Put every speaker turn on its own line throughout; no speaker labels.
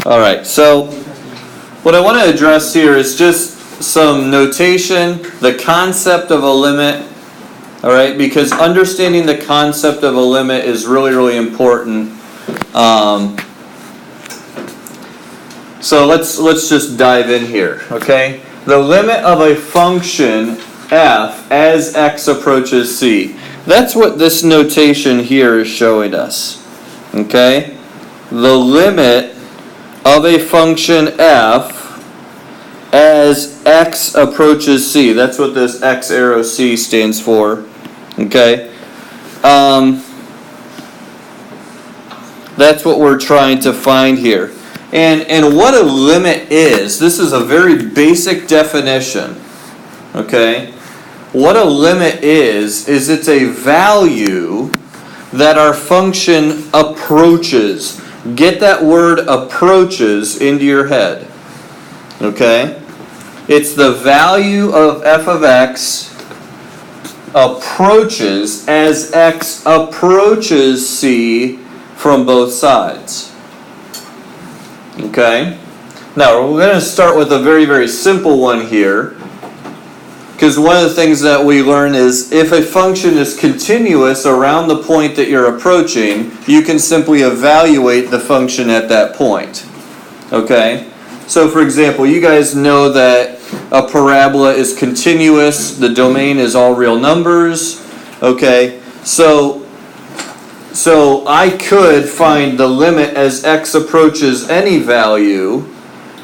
All right, so what I want to address here is just some notation, the concept of a limit, all right, because understanding the concept of a limit is really, really important. So let's just dive in here, okay? The limit of a function f as x approaches c. That's what this notation here is showing us, okay? The limit of a function f as x approaches c. That's what this x arrow c stands for, okay? That's what we're trying to find here. And what a limit is, this is a very basic definition, okay? What a limit is it's a value that our function approaches. Get that word approaches into your head, okay? It's the value of f of x approaches as x approaches c from both sides. Okay? Now, we're going to start with a very, very simple one here. Because one of the things that we learn is if a function is continuous around the point that you're approaching, you can simply evaluate the function at that point. Okay? So, for example, you guys know that a parabola is continuous. The domain is all real numbers. Okay? So I could find the limit as x approaches any value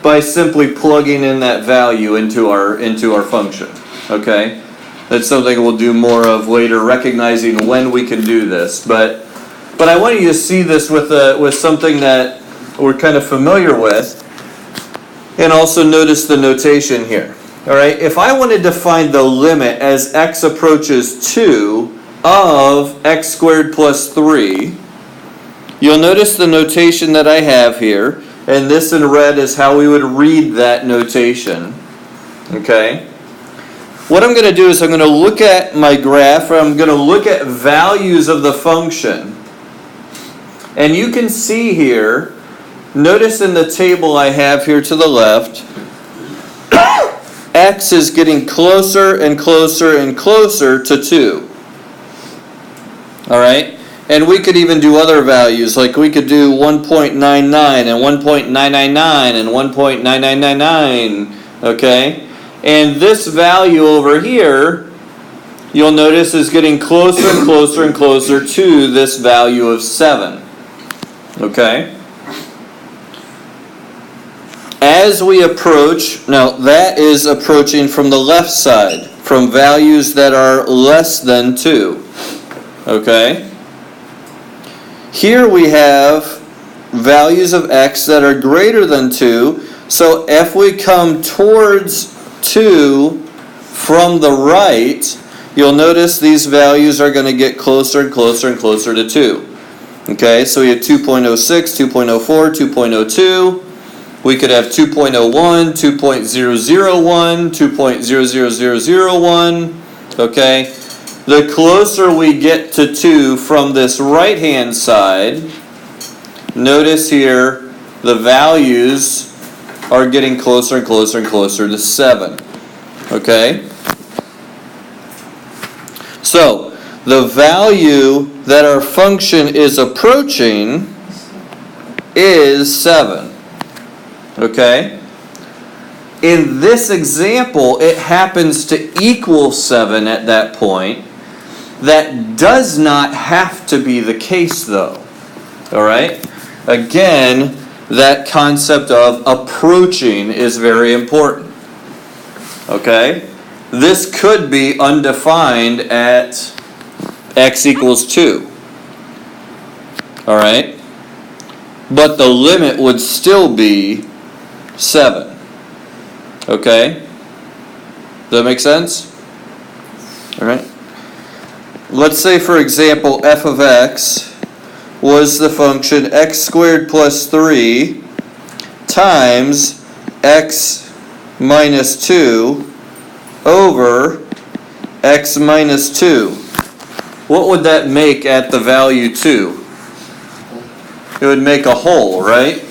by simply plugging in that value into our function. Okay? That's something we'll do more of later, recognizing when we can do this. But I want you to see this with something that we're kind of familiar with, and also notice the notation here. All right? If I wanted to find the limit as x approaches 2 of x squared plus 3, you'll notice the notation that I have here, and this in red is how we would read that notation. Okay? What I'm going to do is I'm going to look at my graph, or I'm going to look at values of the function. And you can see here, notice in the table I have here to the left, x is getting closer and closer and closer to 2. All right? And we could even do other values, like we could do 1.99 and 1.999 and 1.9999, okay? And this value over here, you'll notice is getting closer and closer and closer to this value of 7, okay? As we approach, now that is approaching from the left side, from values that are less than 2, okay? Here we have values of x that are greater than 2. So if we come towards 2 from the right, you'll notice these values are going to get closer and closer and closer to 2. Okay, so we have 2.06, 2.04, 2.02. We could have 2.01, 2.001, 2.00001. Okay. The closer we get to 2 from this right-hand side, notice here the values are getting closer and closer and closer to 7. Okay? So, the value that our function is approaching is 7. Okay? In this example, it happens to equal 7 at that point. That does not have to be the case, though. All right? Again, that concept of approaching is very important. Okay? This could be undefined at x equals 2. All right? But the limit would still be 7. Okay? Does that make sense? All right? Let's say, for example, f of x was the function x squared plus 3 times x minus 2 over x minus 2. What would that make at the value 2? It would make a whole, right?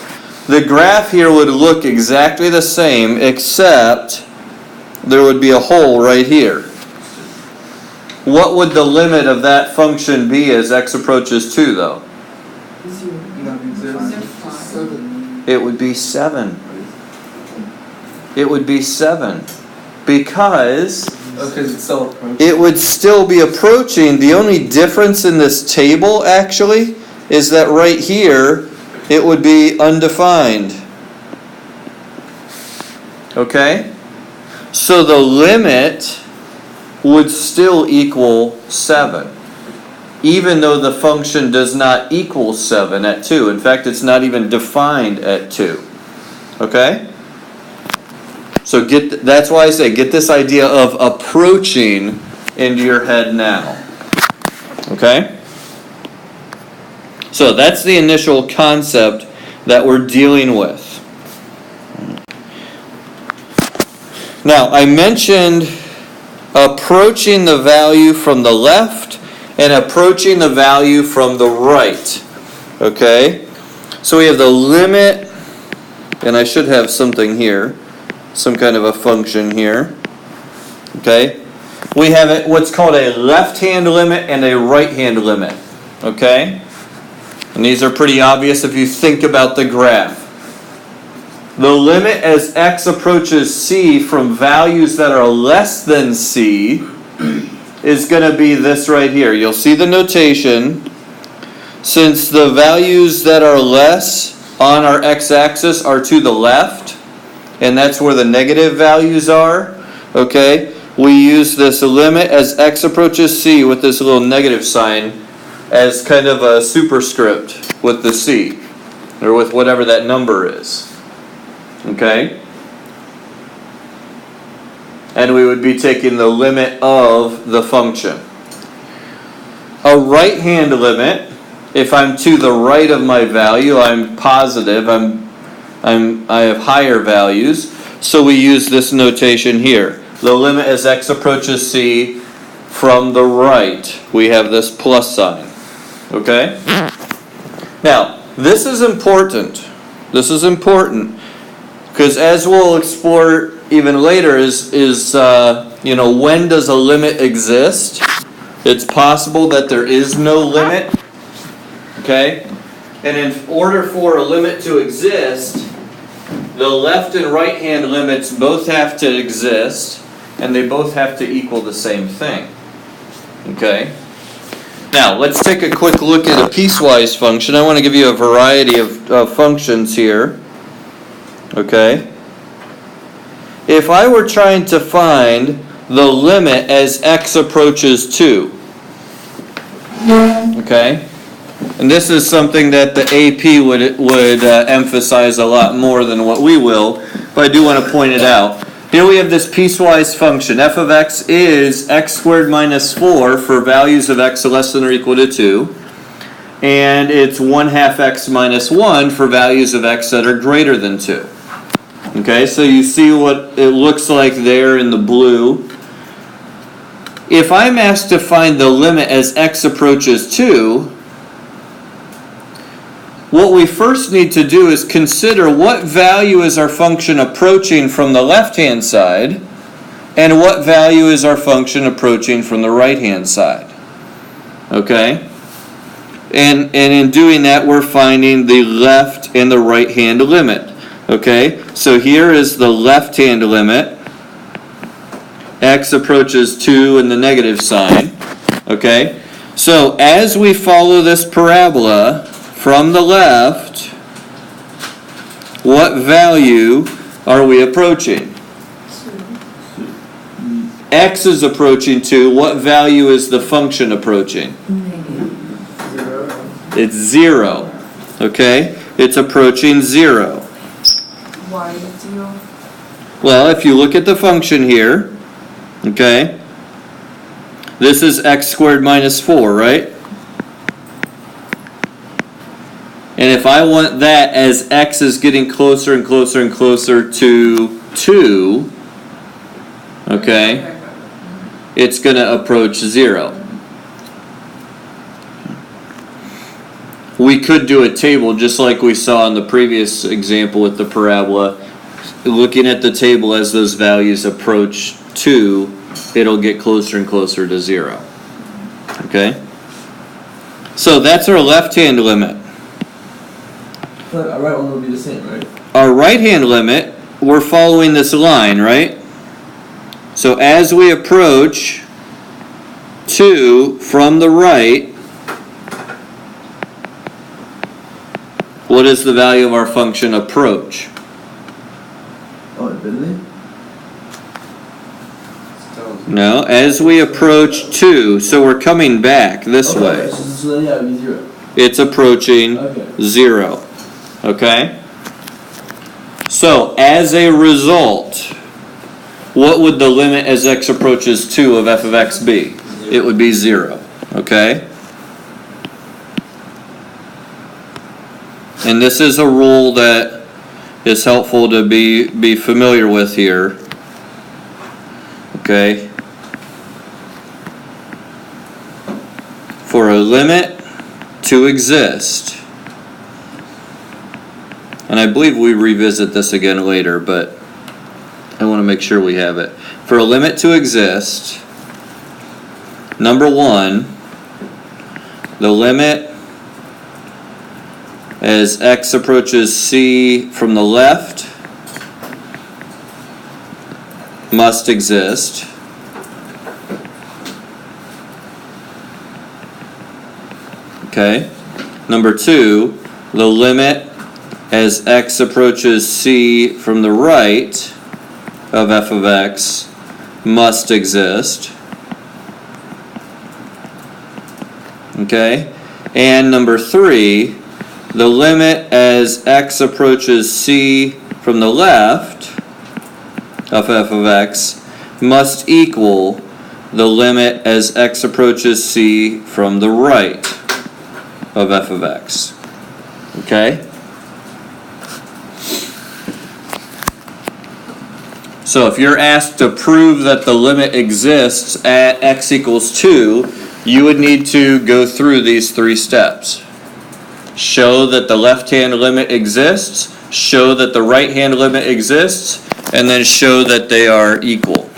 The graph here would look exactly the same, except there would be a hole right here. What would the limit of that function be as x approaches 2, though? It would be 7. It would be 7. Because it would still be approaching. The only difference in this table, actually, is that right here, it would be undefined. Okay? So the limit would still equal 7, even though the function does not equal 7 at 2. In fact, it's not even defined at 2. Okay? So that's why I say get this idea of approaching into your head now. Okay? So that's the initial concept that we're dealing with. Now, I mentioned approaching the value from the left and approaching the value from the right. Okay? So we have the limit, and I should have something here, some kind of a function here. Okay? We have what's called a left-hand limit and a right-hand limit. Okay? And these are pretty obvious if you think about the graph. The limit as x approaches c from values that are less than c is going to be this right here. You'll see the notation. Since the values that are less on our x-axis are to the left, and that's where the negative values are, okay, we use this limit as x approaches c with this little negative sign as kind of a superscript with the c, or with whatever that number is. Okay? And we would be taking the limit of the function. A right-hand limit, if I'm to the right of my value, I'm positive, I have higher values, so we use this notation here. The limit as x approaches c from the right, we have this plus sign. Okay? Now, this is important. This is important. Because as we'll explore even later is when does a limit exist? It's possible that there is no limit. Okay? And in order for a limit to exist, the left and right hand limits both have to exist, and they both have to equal the same thing. Okay? Now, let's take a quick look at a piecewise function. I want to give you a variety of functions here. Okay? If I were trying to find the limit as x approaches 2, okay? And this is something that the AP would emphasize a lot more than what we will, but I do want to point it out. Here we have this piecewise function. F of x is x squared minus 4 for values of x less than or equal to 2. And it's 1/2 x minus 1 for values of x that are greater than 2. Okay, so you see what it looks like there in the blue. If I'm asked to find the limit as x approaches 2, what we first need to do is consider what value is our function approaching from the left-hand side, and what value is our function approaching from the right-hand side. Okay? And in doing that, we're finding the left and the right-hand limit. Okay, so here is the left-hand limit. X approaches 2 and the negative sign. Okay, so as we follow this parabola from the left, what value are we approaching? X is approaching 2. What value is the function approaching? It's 0. Okay, it's approaching 0.
Why 0?
Well, if you look at the function here, okay, this is x squared minus 4, right? And if I want that as x is getting closer and closer and closer to 2, okay, it's going to approach 0. we could do a table just like we saw in the previous example with the parabola. Looking at the table as those values approach 2, it'll get closer and closer to 0. Okay? So that's our left-hand limit.
But our right one will be the same, right?
Our right-hand limit, we're following this line, right? So as we approach 2 from the right, what is the value of our function approach?
Oh, infinity?
No, as we approach 2, so we're coming back this way.
So then, yeah, it would be 0.
It's approaching
Okay.
0. Okay? So, as a result, what would the limit as x approaches 2 of f of x be? It would be 0. Okay? And this is a rule that is helpful to be familiar with here. Okay? For a limit to exist, and I believe we revisit this again later, but I want to make sure we have it. For a limit to exist, number 1, the limit as x approaches c from the left must exist. Okay. Number 2, the limit as x approaches c from the right of f of x must exist. Okay. And number 3, the limit as x approaches c from the left of f of x must equal the limit as x approaches c from the right of f of x. Okay? So if you're asked to prove that the limit exists at x equals 2, you would need to go through these 3 steps. Show that the left-hand limit exists, show that the right-hand limit exists, and then show that they are equal.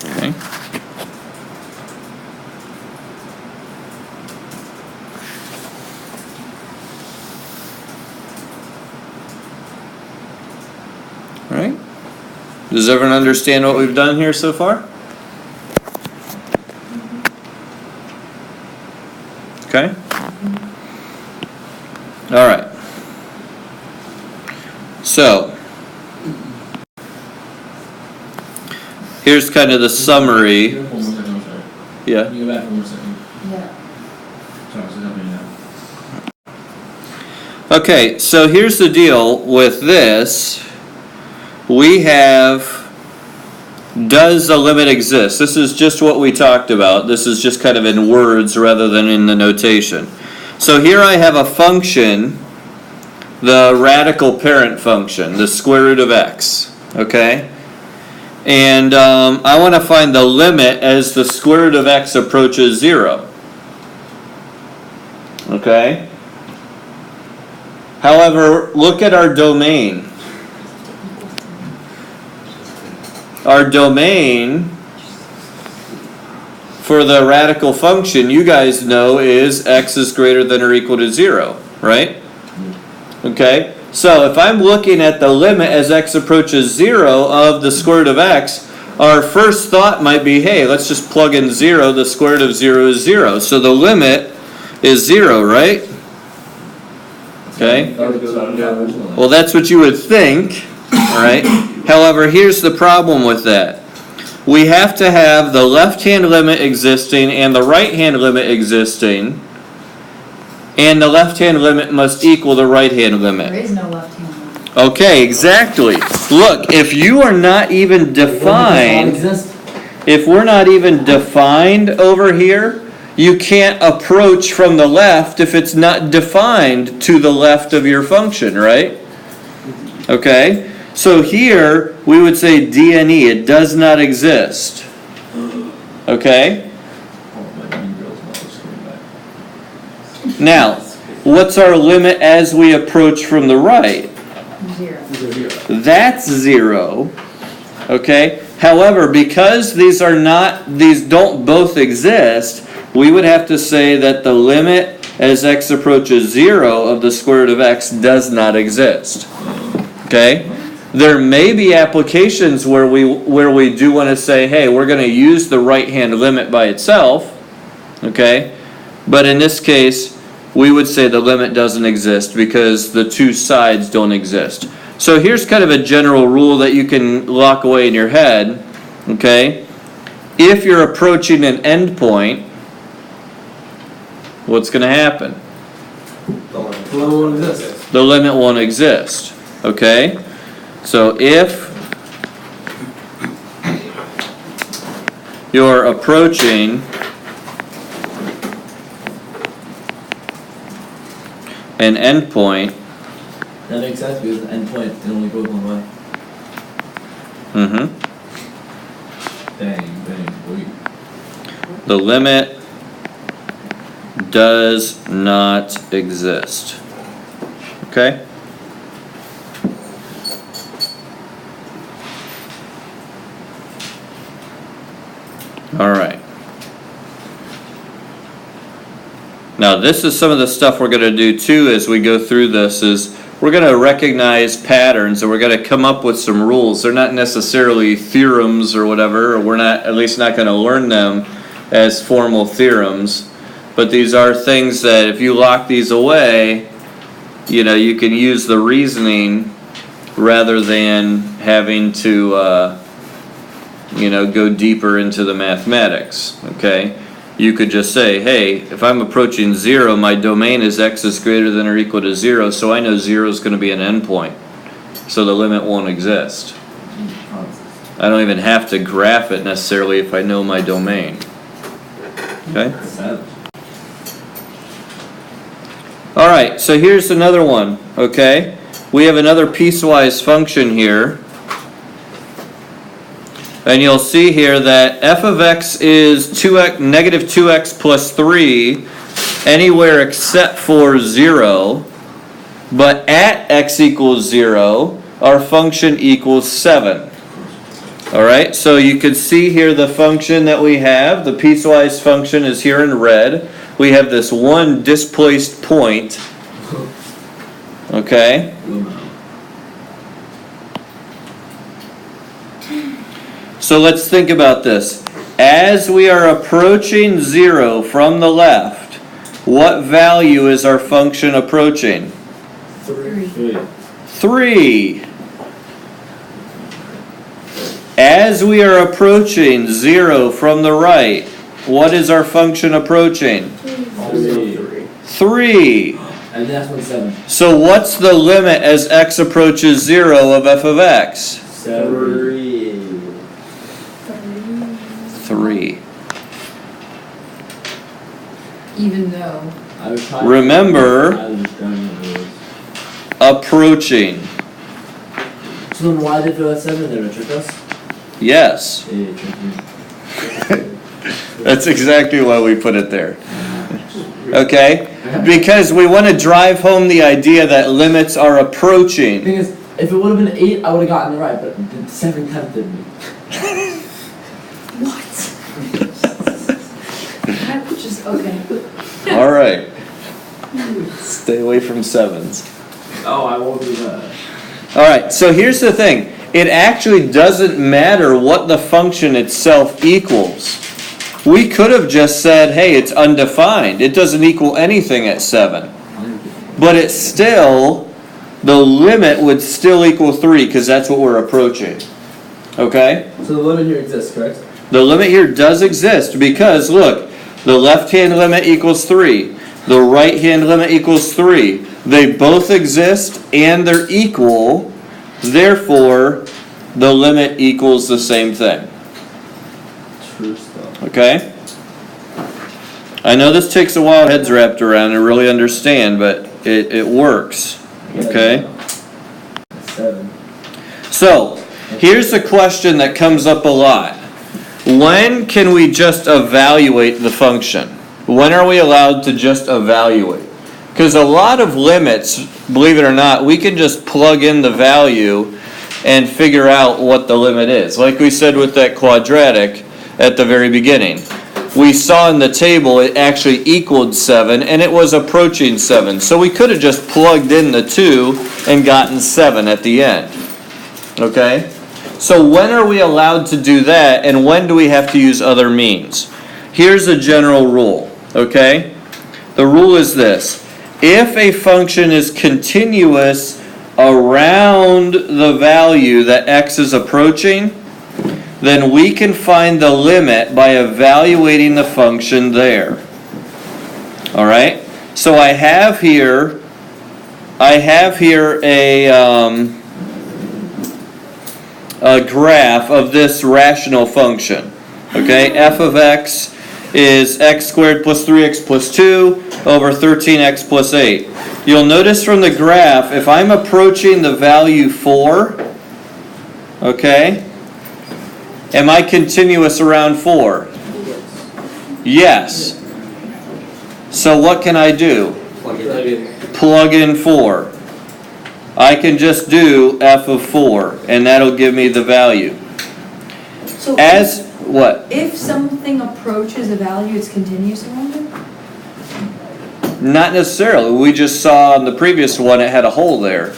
Okay. All right. Does everyone understand what we've done here so far? Okay? All right. So, here's kind of the summary.
One more second, I'm sorry.
Yeah.
Can you go back for 1 second?
Yeah.
Sorry, so help me now.
Okay, so here's the deal with this. We have, does the limit exist? This is just what we talked about. This is just kind of in words rather than in the notation. So here I have a function, the radical parent function, the square root of x, okay? And I want to find the limit as the square root of x approaches 0, okay? However, look at our domain. Our domain for the radical function, you guys know, is x is greater than or equal to 0, right? Okay, so if I'm looking at the limit as x approaches 0 of the square root of x, our first thought might be, hey, let's just plug in 0, the square root of 0 is 0. So the limit is 0, right? Okay? Well, that's what you would think, all right? However, here's the problem with that. We have to have the left-hand limit existing and the right-hand limit existing, and the left-hand limit must equal the right-hand limit.
There is no left-hand limit.
Okay, exactly. Look, if you are not even defined, if we're not even defined over here, you can't approach from the left if it's not defined to the left of your function, right? Okay? So here, we would say D and E, it does not exist. Okay? Now, what's our limit as we approach from the right?
0.
That's 0. Okay? However, because these don't both exist, we would have to say that the limit as x approaches 0 of the square root of x does not exist. Okay? There may be applications where we do want to say, hey, we're going to use the right-hand limit by itself. Okay? But in this case, we would say the limit doesn't exist because the two sides don't exist. So here's kind of a general rule that you can lock away in your head. Okay? If you're approaching an endpoint, what's going to happen?
The limit won't exist.
The limit won't exist. Okay? So if you're approaching an endpoint,
That makes sense because the endpoint it only goes one way. Bang, wait.
the limit does not exist. Okay? All right. Now this is some of the stuff we're going to do too as we go through this is we're going to recognize patterns and we're going to come up with some rules. They're not necessarily theorems or whatever, or we're not at least not going to learn them as formal theorems, but these are things that if you lock these away, you know, you can use the reasoning rather than having to go deeper into the mathematics. Okay? You could just say, hey, if I'm approaching 0, my domain is x is greater than or equal to 0, so I know 0 is going to be an endpoint. So the limit won't exist. I don't even have to graph it necessarily if I know my domain. Okay? Alright, so here's another one. Okay? We have another piecewise function here. And you'll see here that f of x is negative 2x plus 3 anywhere except for 0. But at x equals 0, our function equals 7. Alright, so you can see here the function that we have. The piecewise function is here in red. We have this one displaced point. Okay? So let's think about this. As we are approaching 0 from the left, what value is our function approaching? 3. As we are approaching 0 from the right, what is our function approaching? 3.
And that's 7.
So what's the limit as x approaches 0 of f of x? 3.
Even though.
Remember, approaching.
So then why did they throw that 7 in there to trick us?
Yes. That's exactly why we put it there. Okay? Because we want to drive home the idea that limits are
The
approaching.
thing is, if it would have been 8, I would have gotten it right, but the 7 tempted me.
What? That was just okay.
Alright. Stay away from 7s.
Oh, I won't do that.
Alright, so here's the thing. It actually doesn't matter what the function itself equals. We could have just said, hey, it's undefined. It doesn't equal anything at 7. But it's still, the limit would still equal 3 because that's what we're approaching. Okay?
So the limit here exists, correct?
The limit here does exist because, look, the left-hand limit equals 3. The right-hand limit equals 3. They both exist and they're equal. Therefore, the limit equals the same thing.
True stuff.
Okay? I know this takes a while, heads wrapped around and really understand, but it works. Okay?
7.
So, here's a question that comes up a lot. When can we just evaluate the function? When are we allowed to just evaluate? Because a lot of limits, believe it or not, we can just plug in the value and figure out what the limit is. Like we said with that quadratic at the very beginning. We saw in the table it actually equaled 7 and it was approaching 7. So we could have just plugged in the 2 and gotten 7 at the end. Okay? So when are we allowed to do that and when do we have to use other means? Here's a general rule. Okay? The rule is this. If a function is continuous around the value that x is approaching, then we can find the limit by evaluating the function there. All right? So I have here a graph of this rational function. Okay? F of x is x squared plus 3x plus 2 over 13x plus 8. You'll notice from the graph, if I'm approaching the value 4, okay, am I continuous around 4? Yes. So what can I do? Plug in 4. I can just do f of 4, and that'll give me the value.
So
What?
if something approaches a value, it's continuous around it?
Not necessarily. We just saw in the previous one it had a hole there.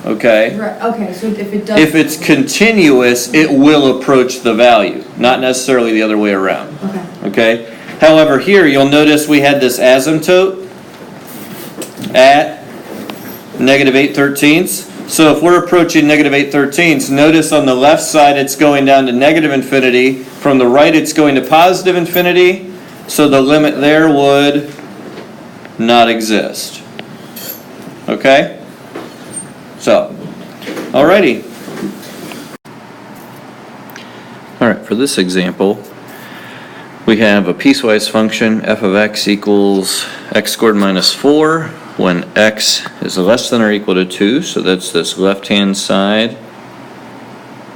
Okay?
Right, okay, so if it does.
If it's continuous, it will approach the value, not necessarily the other way around.
Okay.
Okay? However, here you'll notice we had this asymptote at negative 8/13. So if we're approaching negative 8/13, notice on the left side it's going down to negative infinity. From the right it's going to positive infinity. So the limit there would not exist. Okay? So, alrighty. Alright, for this example, we have a piecewise function, f of x equals x squared minus 4, when x is less than or equal to 2, so that's this left-hand side,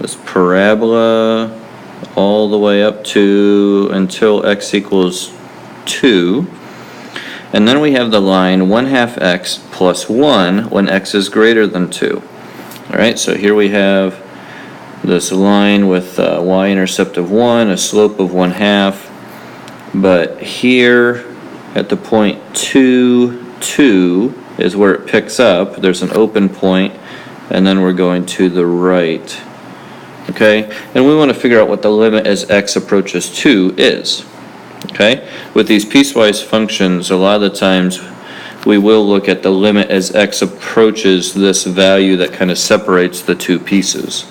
this parabola, all the way up to until x equals 2. And then we have the line 1/2 x plus 1 when x is greater than 2. Alright, so here we have this line with a y-intercept of 1, a slope of 1/2. But here at the point 2, 2 is where it picks up. There's an open point, and then we're going to the right. Okay, and we want to figure out what the limit as x approaches 2 is. Okay, with these piecewise functions, a lot of the times we will look at the limit as x approaches this value that kind of separates the two pieces.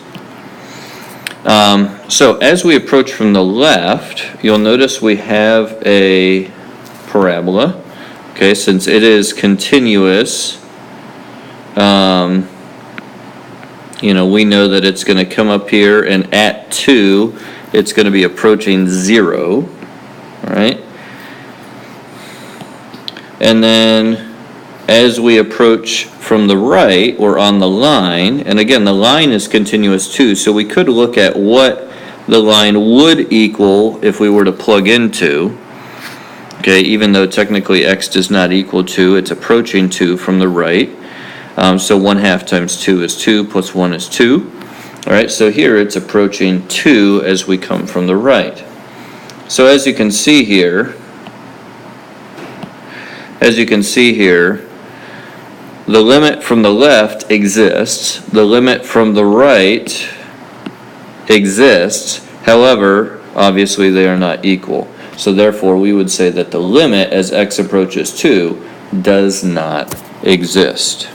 So as we approach from the left, you'll notice we have a parabola. Okay, since it is continuous, we know that it's going to come up here, and at 2, it's going to be approaching 0. All right? And then as we approach from the right, we're on the line, and again, the line is continuous too, so we could look at what the line would equal if we were to plug into. Okay, even though technically x does not equal 2, it's approaching 2 from the right. So 1/2 times 2 is 2, plus 1 is 2. All right, so here it's approaching 2 as we come from the right. So as you can see here, the limit from the left exists, the limit from the right exists, however, obviously they are not equal. So therefore we would say that the limit as x approaches 2 does not exist.